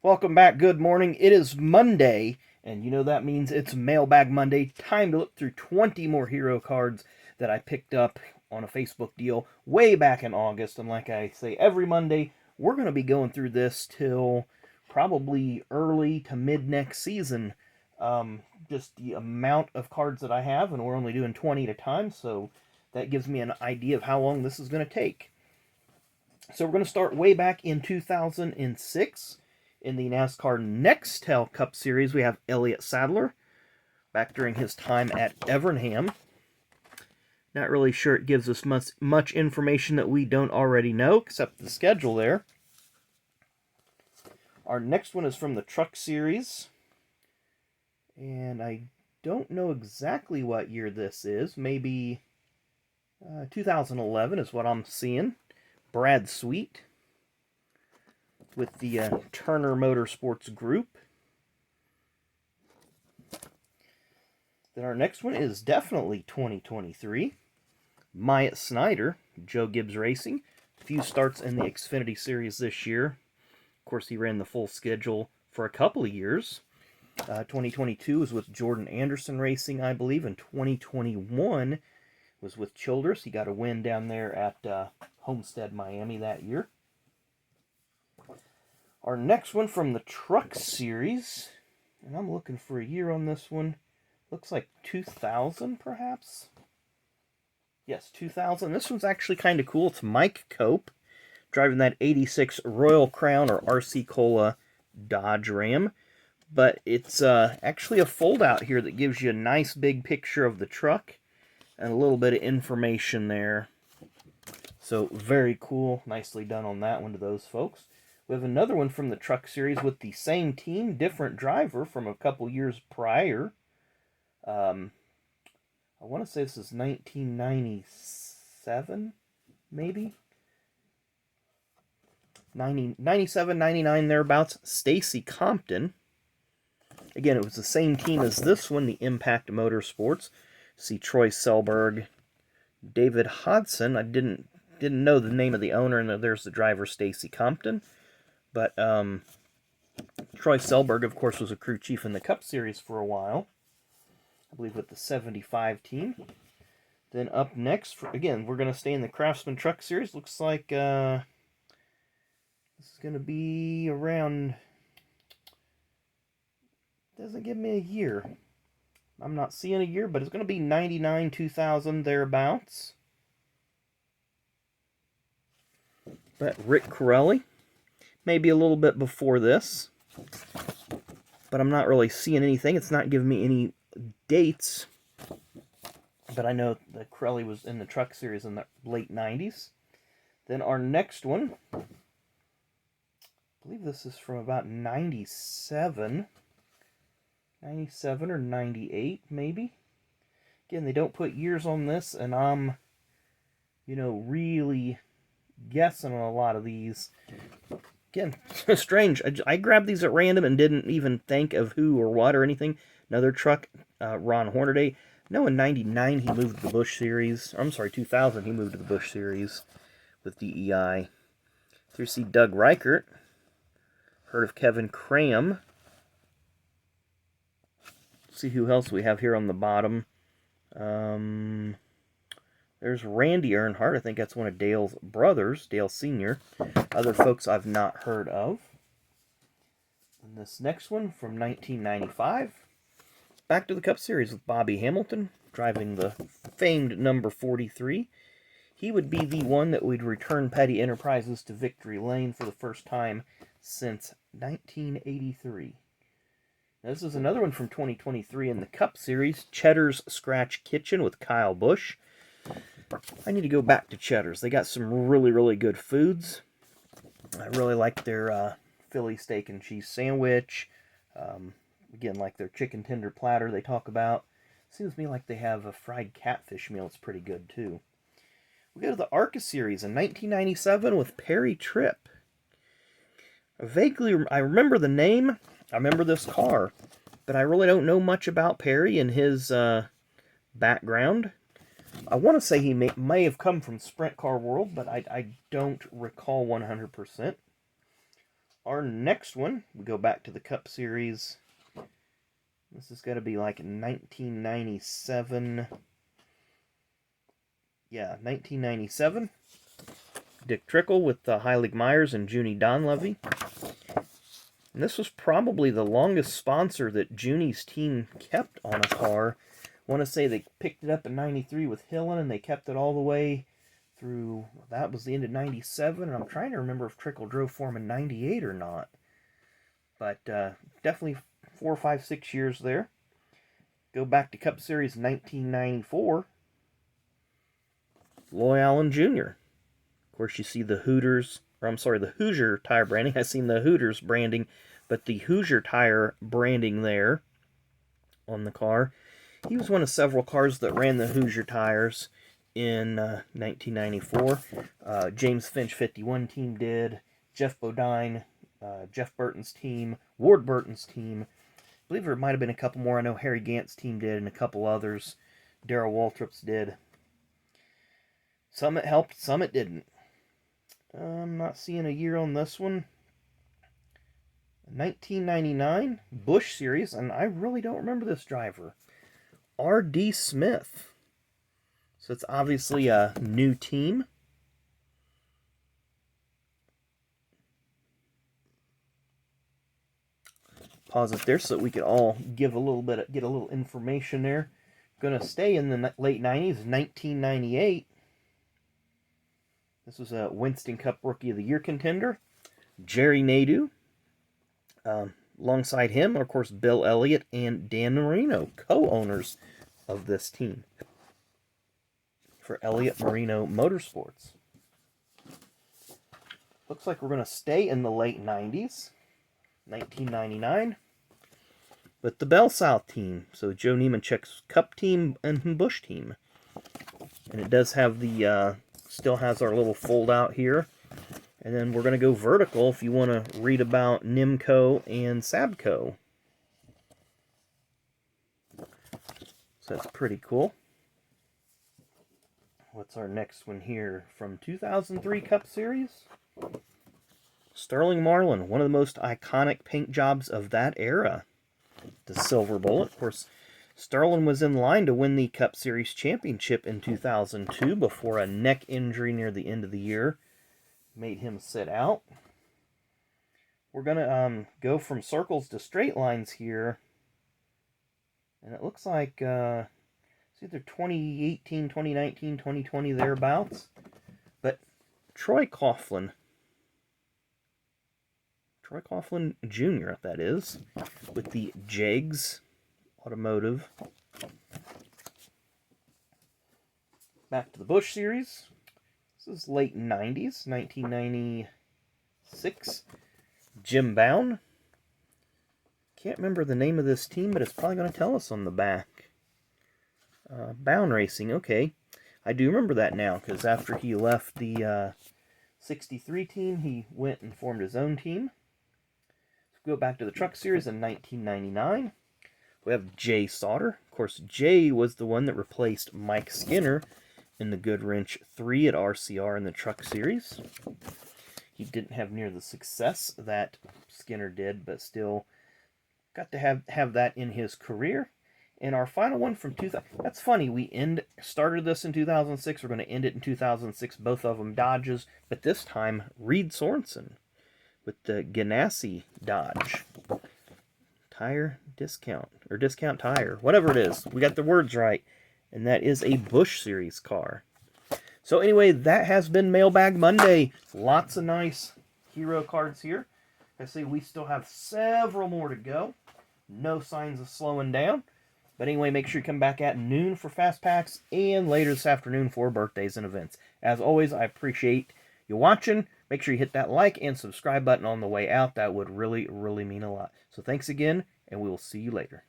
Welcome back. Good morning. It is Monday, and you know that means it's Mailbag Monday. Time to look through 20 more hero cards that I picked up on a Facebook deal way back in August. And like I say every Monday, we're going to be going through this till probably early to mid next season. Just the amount of cards that I have, and we're only doing 20 at a time, so that gives me an idea of how long this is going to take. So we're going to start way back in 2006. In the NASCAR Nextel Cup Series, we have Elliott Sadler, back during his time at Evernham. Not really sure it gives us much information that we don't already know, except the schedule there. Our next one is from the Truck Series, and I don't know exactly what year this is. Maybe 2011 is what I'm seeing. Brad Sweet with the Turner Motorsports Group. Then our next one is definitely 2023. Myatt Snyder, Joe Gibbs Racing. A few starts in the Xfinity Series this year. Of course, he ran the full schedule for a couple of years. 2022 was with Jordan Anderson Racing, I believe, and 2021 was with Childress. He got a win down there at Homestead, Miami that year. Our next one from the Truck Series, and I'm looking for a year on this one. Looks like 2000, perhaps? Yes, 2000. This one's actually kind of cool. It's Mike Cope, driving that 86 Royal Crown or RC Cola Dodge Ram. But it's actually a fold-out here that gives you a nice big picture of the truck and a little bit of information there. So, very cool. Nicely done on that one to those folks. We have another one from the Truck Series with the same team, different driver from a couple years prior. I want to say this is 1997, maybe? 97, 99, thereabouts. Stacy Compton. Again, it was the same team as this one, the Impact Motorsports. See Troy Selberg, David Hodson. I didn't know the name of the owner, and there's the driver, Stacy Compton. But Troy Selberg, of course, was a crew chief in the Cup Series for a while. I believe with the 75 team. Then up next, again, we're going to stay in the Craftsman Truck Series. Looks like this is going to be around... Doesn't give me a year. I'm not seeing a year, but it's going to be 99, 2000, thereabouts. But Rick Corelli. Maybe a little bit before this, but I'm not really seeing anything. It's not giving me any dates, but I know that Corelli was in the Truck Series in the late 90s. Then our next one, I believe this is from about 97 or 98, maybe. Again, they don't put years on this, and I'm, really guessing on a lot of these. Again, strange. I grabbed these at random and didn't even think of who or what or anything. Another truck, Ron Hornaday. No, in 99 he moved to the Busch Series. I'm sorry, 2000 he moved to the Busch Series with DEI. Here you see Doug Reichert. Heard of Kevin Cram. See who else we have here on the bottom. There's Randy Earnhardt. I think that's one of Dale's brothers, Dale Sr. Other folks I've not heard of. And this next one from 1995. Back to the Cup Series with Bobby Hamilton, driving the famed number 43. He would be the one that would return Petty Enterprises to victory lane for the first time since 1983. Now, this is another one from 2023 in the Cup Series, Cheddar's Scratch Kitchen with Kyle Busch. I need to go back to Cheddar's. They got some really, really good foods. I really like their Philly steak and cheese sandwich. Again, like their chicken tender platter they talk about. Seems to me like they have a fried catfish meal. It's pretty good, too. We go to the ARCA Series in 1997 with Perry Tripp. I remember the name. I remember this car. But I really don't know much about Perry and his background. I want to say he may have come from Sprint Car World, but I don't recall 100%. Our next one, we go back to the Cup Series. This has got to be like 1997. Yeah, 1997. Dick Trickle with Heilig Myers and Junie Donlevy. And this was probably the longest sponsor that Junie's team kept on a car. I want to say they picked it up in 93 with Hillen, and they kept it all the way through, that was the end of 97, and I'm trying to remember if Trickle drove for him in 98 or not. But definitely 4, 5, 6 years there. Go back to Cup Series 1994. Loy Allen Jr. Of course, you see the Hooters, or I'm sorry, the Hoosier tire branding. I've seen the Hooters branding, but the Hoosier tire branding there on the car. He was one of several cars that ran the Hoosier tires in 1994. James Finch 51 team did. Jeff Bodine, Jeff Burton's team, Ward Burton's team. I believe there might have been a couple more. I know Harry Gant's team did, and a couple others. Darrell Waltrip's did. Some it helped, some it didn't. I'm not seeing a year on this one. 1999 Busch Series, and I really don't remember this driver. R.D. Smith. So it's obviously a new team. Pause it there so that we could all give a little bit, get a little information there. Going to stay in the late 90s, 1998. This was a Winston Cup Rookie of the Year contender, Jerry Nadeau. Alongside him, of course, Bill Elliott and Dan Marino, co-owners of this team for Elliott Marino Motorsports. Looks like we're going to stay in the late 90s, 1999, with the Bell South team. So Joe Nemechek's Cup team and Busch team. And it does have the, still has our little fold out here. And then we're going to go vertical if you want to read about Nimco and Sabco. So that's pretty cool. What's our next one here? From 2003 Cup Series? Sterling Marlin, one of the most iconic paint jobs of that era. The Silver Bullet. Of course, Sterling was in line to win the Cup Series championship in 2002 before a neck injury near the end of the year made him sit out. We're going to go from circles to straight lines here. And it looks like it's either 2018, 2019, 2020, thereabouts. But Troy Coughlin Jr., that is, with the Jegs Automotive. Back to the Busch Series. This is late 90s, 1996. Jim Bown. Can't remember the name of this team, but it's probably going to tell us on the back. Bown Racing, okay. I do remember that now, because after he left the 63 team, he went and formed his own team. Let's go back to the Truck Series in 1999. We have Jay Sauter. Of course, Jay was the one that replaced Mike Skinner in the Goodwrench 3 at RCR in the Truck Series. He didn't have near the success that Skinner did, but still got to have that in his career. And our final one from 2000. That's funny. We started this in 2006. We're going to end it in 2006. Both of them Dodges, but this time Reed Sorensen with the Ganassi Dodge tire discount or discount tire, whatever it is. We got the words right. And that is a Busch Series car. So anyway, that has been Mailbag Monday. Lots of nice hero cards here. I say we still have several more to go. No signs of slowing down. But anyway, make sure you come back at noon for Fast Packs and later this afternoon for birthdays and events. As always, I appreciate you watching. Make sure you hit that like and subscribe button on the way out. That would really, really mean a lot. So thanks again, and we will see you later.